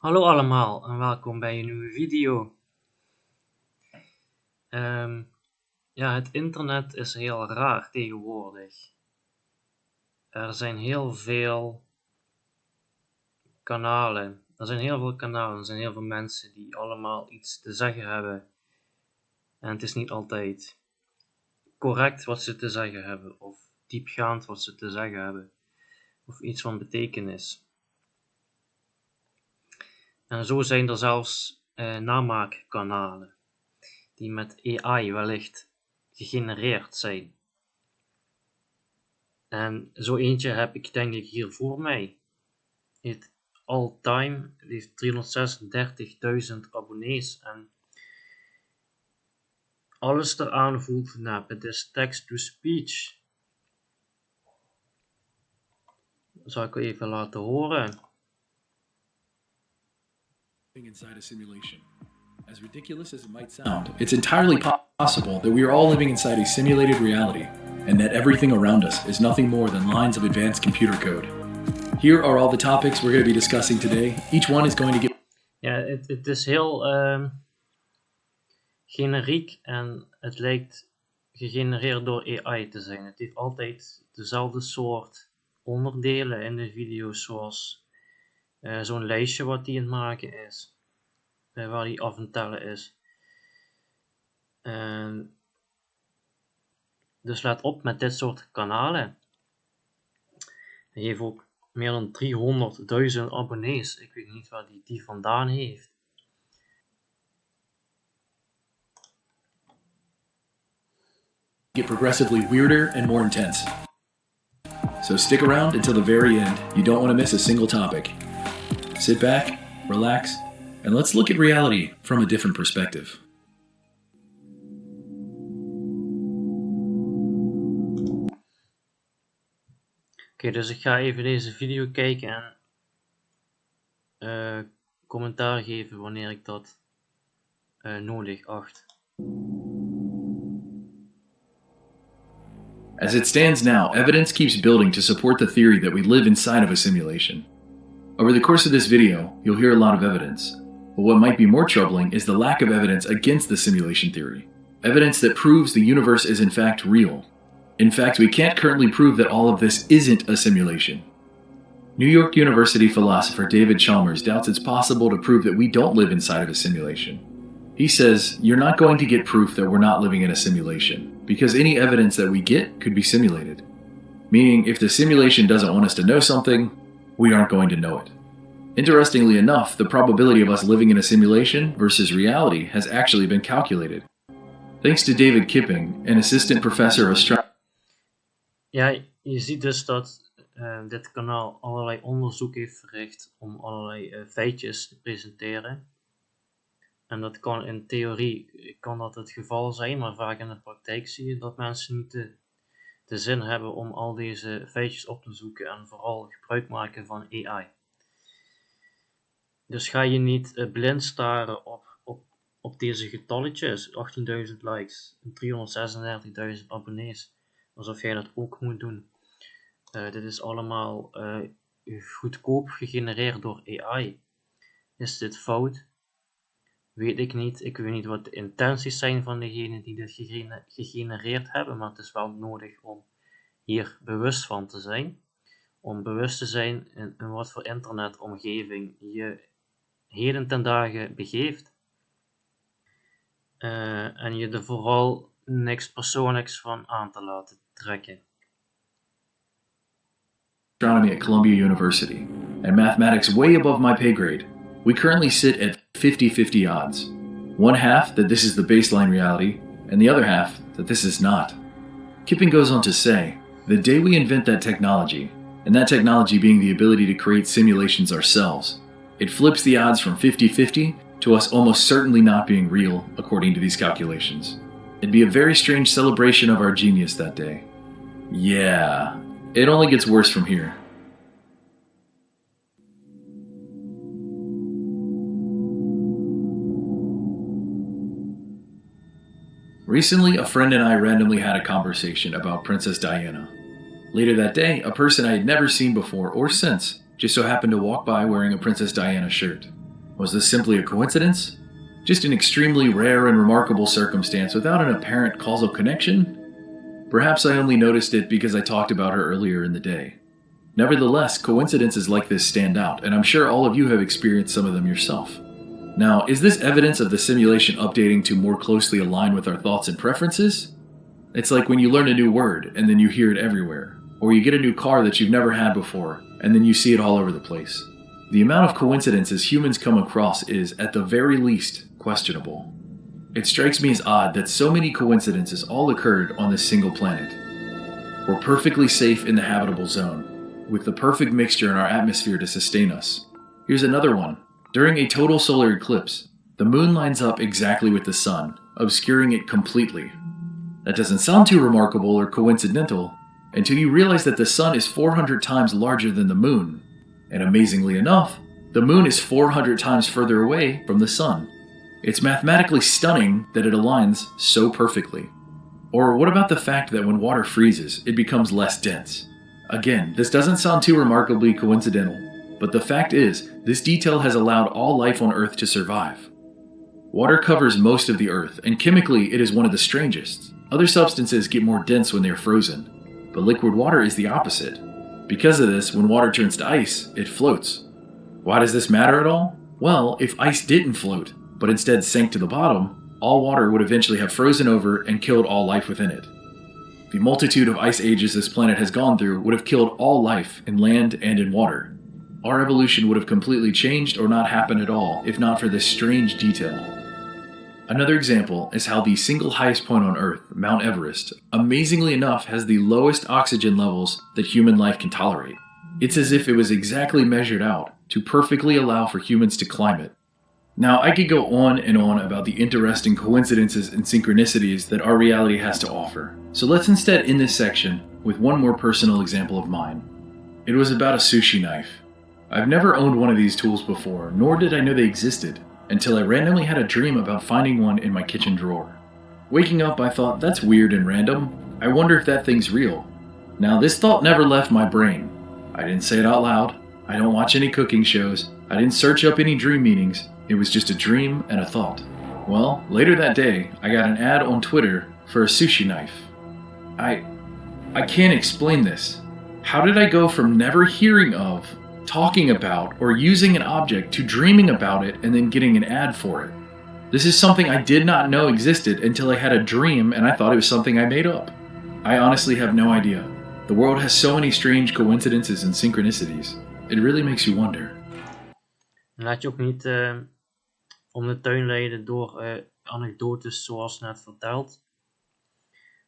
Hallo allemaal en welkom bij een nieuwe video. Het internet is heel raar tegenwoordig. Er zijn heel veel kanalen. Er zijn heel veel mensen die allemaal iets te zeggen hebben. En het is niet altijd correct wat ze te zeggen hebben, of diepgaand wat ze te zeggen hebben, of iets van betekenis. En zo zijn er zelfs namaakkanalen die met AI wellicht gegenereerd zijn. En zo eentje heb ik denk ik hier voor mij. Het all-time heeft 336.000 abonnees en alles eraan voelt nep. Het is text-to-speech. Dat zal ik even laten horen. Inside a simulation. As ridiculous as it might sound, it's entirely possible that we are all living inside a simulated reality, and that everything around us is nothing more than lines of advanced computer code. Here are all the topics we're going to be discussing today. Each one is going to get... Ja, het is heel generiek en het lijkt gegenereerd door AI te zijn. Het heeft altijd dezelfde soort onderdelen in de video's, zoals zo'n lijstje wat hij aan het maken is, waar hij af en tellen is. Dus let op met dit soort kanalen. Hij heeft ook meer dan 300.000 abonnees. Ik weet niet waar hij die vandaan heeft. Get progressively weirder and more intense. So stick around until the very end. You don't want to miss a single topic. Sit back, relax, and let's look at reality from a different perspective. Oké, dus ik ga even deze video kijken en commentaar geven wanneer ik dat nodig acht. As it stands now, evidence keeps building to support the theory that we live inside of a simulation. Over the course of this video, you'll hear a lot of evidence. But what might be more troubling is the lack of evidence against the simulation theory. Evidence that proves the universe is in fact real. In fact, we can't currently prove that all of this isn't a simulation. New York University philosopher David Chalmers doubts it's possible to prove that we don't live inside of a simulation. He says, you're not going to get proof that we're not living in a simulation, because any evidence that we get could be simulated. Meaning, if the simulation doesn't want us to know something, we aren't going to know it. Interestingly enough, the probability of us living in a simulation versus reality has actually been calculated. Thanks to David Kipping, an assistant professor of astronomy. Ja, je ziet dus dat dit kanaal allerlei onderzoek heeft verricht om allerlei feitjes te presenteren. En dat kan in theorie kan dat het geval zijn, maar vaak in de praktijk zie je dat mensen niet de zin hebben om al deze feitjes op te zoeken en vooral gebruik maken van AI. Dus ga je niet blind staren op deze getalletjes, 18.000 likes en 336.000 abonnees, alsof jij dat ook moet doen. Dit is allemaal goedkoop gegenereerd door AI. Is dit fout? Weet ik niet. Ik weet niet wat de intenties zijn van degenen die dit gegenereerd hebben, maar het is wel nodig om hier bewust van te zijn. Om bewust te zijn in wat voor internetomgeving je heden ten dagen begeeft. En je er vooral niks persoonlijks van aan te laten trekken. Astronomy at Columbia University, and mathematics way above my pay grade. We currently sit at 50-50 odds. One half that this is the baseline reality, and the other half that this is not. Kipping goes on to say, the day we invent that technology, and that technology being the ability to create simulations ourselves, it flips the odds from 50-50 to us almost certainly not being real according to these calculations. It'd be a very strange celebration of our genius that day. Yeah, it only gets worse from here. Recently, a friend and I randomly had a conversation about Princess Diana. Later that day, a person I had never seen before or since just so happened to walk by wearing a Princess Diana shirt. Was this simply a coincidence? Just an extremely rare and remarkable circumstance without an apparent causal connection? Perhaps I only noticed it because I talked about her earlier in the day. Nevertheless, coincidences like this stand out, and I'm sure all of you have experienced some of them yourself. Now, is this evidence of the simulation updating to more closely align with our thoughts and preferences? It's like when you learn a new word, and then you hear it everywhere. Or you get a new car that you've never had before, and then you see it all over the place. The amount of coincidences humans come across is, at the very least, questionable. It strikes me as odd that so many coincidences all occurred on this single planet. We're perfectly safe in the habitable zone, with the perfect mixture in our atmosphere to sustain us. Here's another one. During a total solar eclipse, the moon lines up exactly with the sun, obscuring it completely. That doesn't sound too remarkable or coincidental, until you realize that the sun is 400 times larger than the moon. And amazingly enough, the moon is 400 times further away from the sun. It's mathematically stunning that it aligns so perfectly. Or what about the fact that when water freezes, it becomes less dense? Again, this doesn't sound too remarkably coincidental, but the fact is, this detail has allowed all life on Earth to survive. Water covers most of the Earth, and chemically it is one of the strangest. Other substances get more dense when they are frozen, but liquid water is the opposite. Because of this, when water turns to ice, it floats. Why does this matter at all? Well, if ice didn't float, but instead sank to the bottom, all water would eventually have frozen over and killed all life within it. The multitude of ice ages this planet has gone through would have killed all life in land and in water. Our evolution would have completely changed or not happened at all if not for this strange detail. Another example is how the single highest point on Earth, Mount Everest, amazingly enough has the lowest oxygen levels that human life can tolerate. It's as if it was exactly measured out to perfectly allow for humans to climb it. Now, I could go on and on about the interesting coincidences and synchronicities that our reality has to offer. So let's instead end this section with one more personal example of mine. It was about a sushi knife. I've never owned one of these tools before, nor did I know they existed, until I randomly had a dream about finding one in my kitchen drawer. Waking up, I thought, that's weird and random. I wonder if that thing's real. Now, this thought never left my brain. I didn't say it out loud. I don't watch any cooking shows. I didn't search up any dream meanings. It was just a dream and a thought. Well, later that day, I got an ad on Twitter for a sushi knife. I can't explain this. How did I go from never hearing of, talking about, or using an object to dreaming about it and then getting an ad for it? This is something I did not know existed until I had a dream and I thought it was something I made up. I honestly have no idea. The world has so many strange coincidences and synchronicities. It really makes you wonder. Laat je ook niet om de tuin leiden door anekdotes zoals net verteld.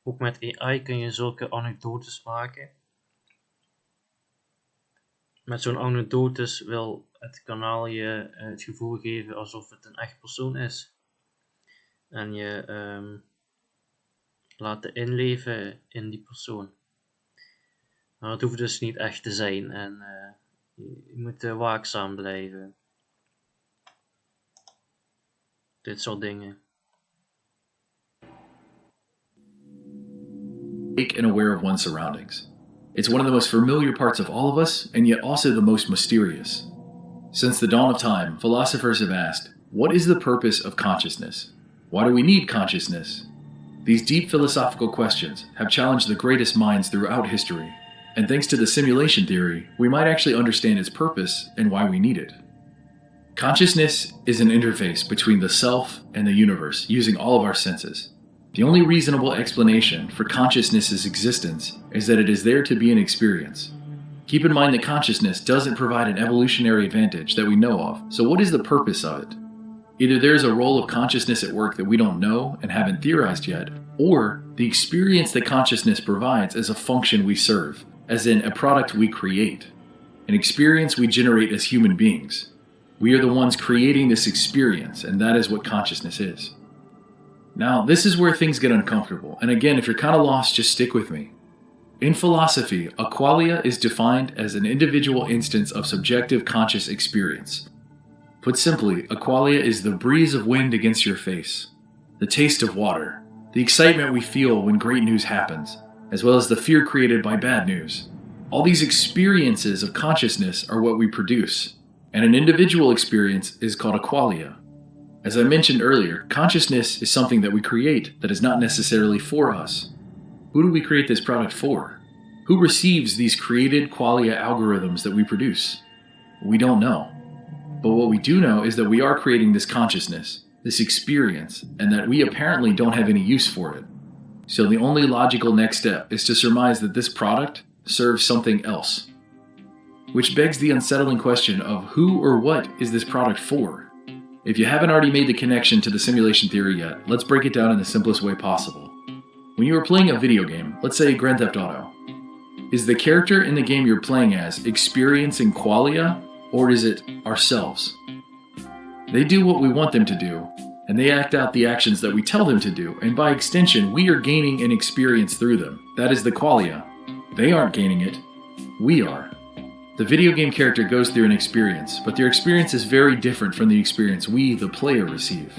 Ook met AI kun je zulke anekdotes maken. Met zo'n anekdotes wil het kanaal je het gevoel geven alsof het een echt persoon is. En je laten inleven in die persoon. Maar het hoeft dus niet echt te zijn en je moet waakzaam blijven. Dit soort dingen. And aware of one's surroundings. It's one of the most familiar parts of all of us, and yet also the most mysterious. Since the dawn of time, philosophers have asked, what is the purpose of consciousness? Why do we need consciousness? These deep philosophical questions have challenged the greatest minds throughout history, and thanks to the simulation theory, we might actually understand its purpose and why we need it. Consciousness is an interface between the self and the universe using all of our senses. The only reasonable explanation for consciousness's existence is that it is there to be an experience. Keep in mind that consciousness doesn't provide an evolutionary advantage that we know of, so what is the purpose of it? Either there is a role of consciousness at work that we don't know and haven't theorized yet, or the experience that consciousness provides is a function we serve, as in a product we create, an experience we generate as human beings. We are the ones creating this experience, and that is what consciousness is. Now, this is where things get uncomfortable, and again, if you're kind of lost, just stick with me. In philosophy, a qualia is defined as an individual instance of subjective conscious experience. Put simply, a qualia is the breeze of wind against your face, the taste of water, the excitement we feel when great news happens, as well as the fear created by bad news. All these experiences of consciousness are what we produce, and an individual experience is called a qualia. As I mentioned earlier, consciousness is something that we create that is not necessarily for us. Who do we create this product for? Who receives these created qualia algorithms that we produce? We don't know. But what we do know is that we are creating this consciousness, this experience, and that we apparently don't have any use for it. So the only logical next step is to surmise that this product serves something else. Which begs the unsettling question of who or what is this product for? If you haven't already made the connection to the simulation theory yet, let's break it down in the simplest way possible. When you are playing a video game, let's say Grand Theft Auto, is the character in the game you're playing as experiencing qualia, or is it ourselves? They do what we want them to do, and they act out the actions that we tell them to do, and by extension, we are gaining an experience through them. That is the qualia. They aren't gaining it, we are. The video game character goes through an experience, but their experience is very different from the experience we, the player, receive.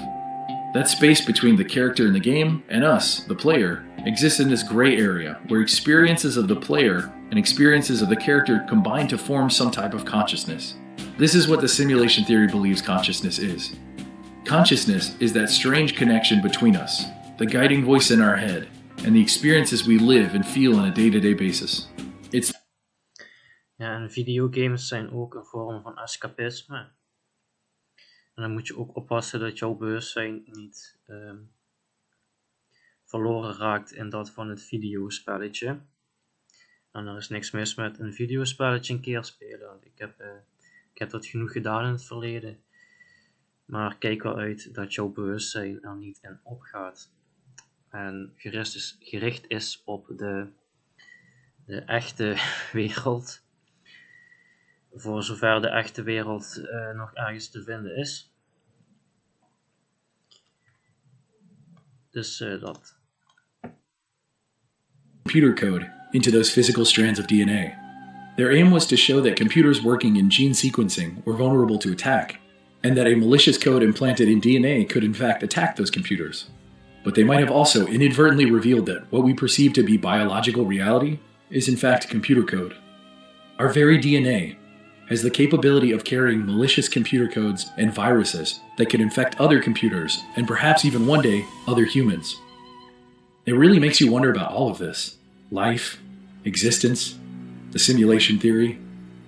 That space between the character in the game and us, the player, exists in this gray area where experiences of the player and experiences of the character combine to form some type of consciousness. This is what the simulation theory believes consciousness is. Consciousness is that strange connection between us, the guiding voice in our head, and the experiences we live and feel on a day-to-day basis. It's Ja, en videogames zijn ook een vorm van escapisme. En dan moet je ook oppassen dat jouw bewustzijn niet verloren raakt in dat van het videospelletje. En er is niks mis met een videospelletje een keer spelen. Want ik heb dat genoeg gedaan in het verleden. Maar kijk wel uit dat jouw bewustzijn er niet in opgaat. En gericht is op de echte wereld. Voor zover de echte wereld nog ergens te vinden is. Dus dat. computer code into those physical strands of DNA. Their aim was to show that computers working in gene sequencing were vulnerable to attack, and that a malicious code implanted in DNA could in fact attack those computers. But they might have also inadvertently revealed that what we perceive to be biological reality is in fact computer code. Our very DNA has the capability of carrying malicious computer codes and viruses that could infect other computers and perhaps even one day other humans. It really makes you wonder about all of this. Life, existence, the simulation theory,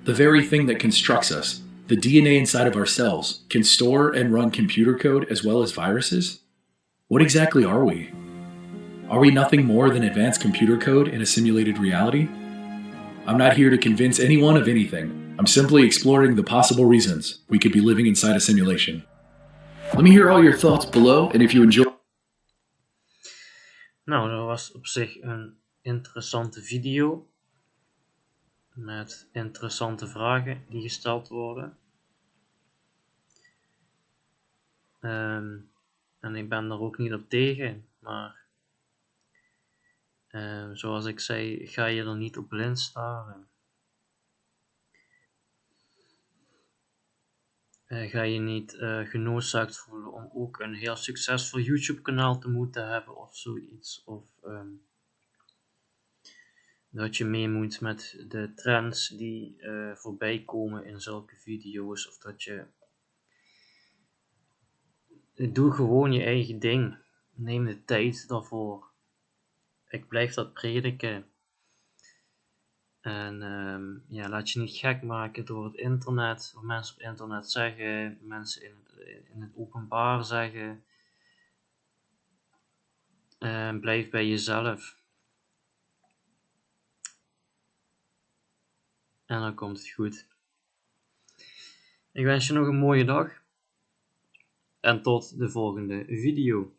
the very thing that constructs us, the DNA inside of our cells, can store and run computer code as well as viruses? What exactly are we? Are we nothing more than advanced computer code in a simulated reality? I'm not here to convince anyone of anything. I'm simply exploring the possible reasons we could be living inside a simulation. Let me hear all your thoughts below, and if you enjoy... Nou, dat was op zich een interessante video. Met interessante vragen die gesteld worden. En ik ben daar ook niet op tegen, maar zoals ik zei, ga je er niet op blind staren. Ga je niet genoodzaakt voelen om ook een heel succesvol YouTube kanaal te moeten hebben of zoiets. Of dat je mee moet met de trends die voorbij komen in zulke video's. Of dat je... Doe gewoon je eigen ding. Neem de tijd daarvoor. Ik blijf dat prediken. En laat je niet gek maken door het internet. Wat mensen op internet zeggen. Mensen in het openbaar zeggen. Blijf bij jezelf. En dan komt het goed. Ik wens je nog een mooie dag. En tot de volgende video.